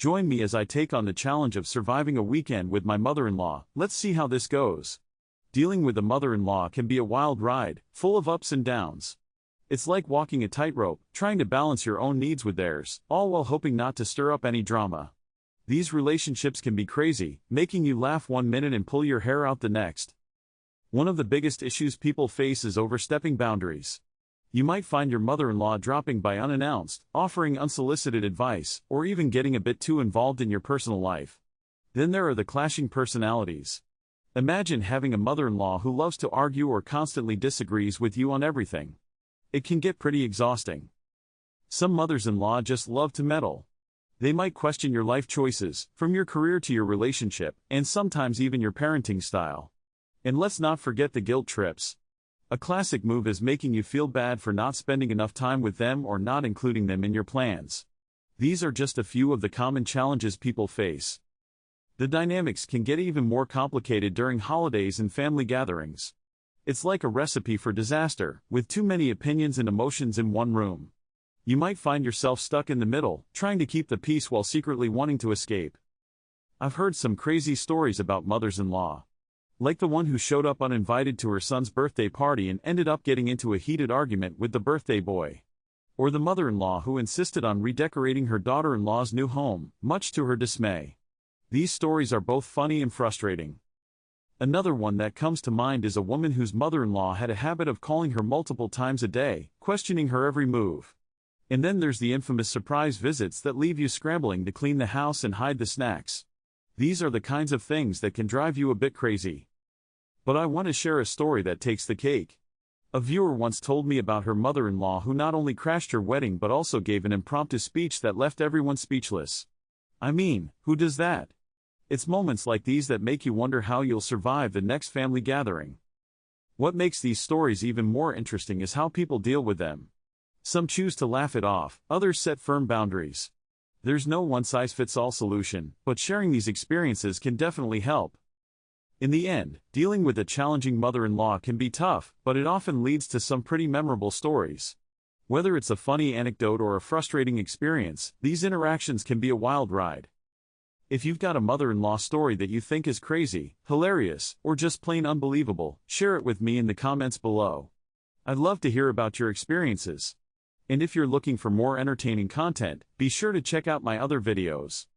Join me as I take on the challenge of surviving a weekend with my mother-in-law. Let's see how this goes. Dealing with a mother-in-law can be a wild ride, full of ups and downs. It's like walking a tightrope, trying to balance your own needs with theirs, all while hoping not to stir up any drama. These relationships can be crazy, making you laugh one minute and pull your hair out the next. One of the biggest issues people face is overstepping boundaries. You might find your mother-in-law dropping by unannounced, offering unsolicited advice, or even getting a bit too involved in your personal life. Then there are the clashing personalities. Imagine having a mother-in-law who loves to argue or constantly disagrees with you on everything. It can get pretty exhausting. Some mothers-in-law just love to meddle. They might question your life choices, from your career to your relationship, and sometimes even your parenting style. And let's not forget the guilt trips. A classic move is making you feel bad for not spending enough time with them or not including them in your plans. These are just a few of the common challenges people face. The dynamics can get even more complicated during holidays and family gatherings. It's like a recipe for disaster, with too many opinions and emotions in one room. You might find yourself stuck in the middle, trying to keep the peace while secretly wanting to escape. I've heard some crazy stories about mothers-in-law. Like the one who showed up uninvited to her son's birthday party and ended up getting into a heated argument with the birthday boy. Or the mother-in-law who insisted on redecorating her daughter-in-law's new home, much to her dismay. These stories are both funny and frustrating. Another one that comes to mind is a woman whose mother-in-law had a habit of calling her multiple times a day, questioning her every move. And then there's the infamous surprise visits that leave you scrambling to clean the house and hide the snacks. These are the kinds of things that can drive you a bit crazy. But I want to share a story that takes the cake. A viewer once told me about her mother-in-law who not only crashed her wedding but also gave an impromptu speech that left everyone speechless. I mean, who does that? It's moments like these that make you wonder how you'll survive the next family gathering. What makes these stories even more interesting is how people deal with them. Some choose to laugh it off, others set firm boundaries. There's no one-size-fits-all solution, but sharing these experiences can definitely help. In the end, dealing with a challenging mother-in-law can be tough, but it often leads to some pretty memorable stories. Whether it's a funny anecdote or a frustrating experience, these interactions can be a wild ride. If you've got a mother-in-law story that you think is crazy, hilarious, or just plain unbelievable, share it with me in the comments below. I'd love to hear about your experiences. And if you're looking for more entertaining content, be sure to check out my other videos.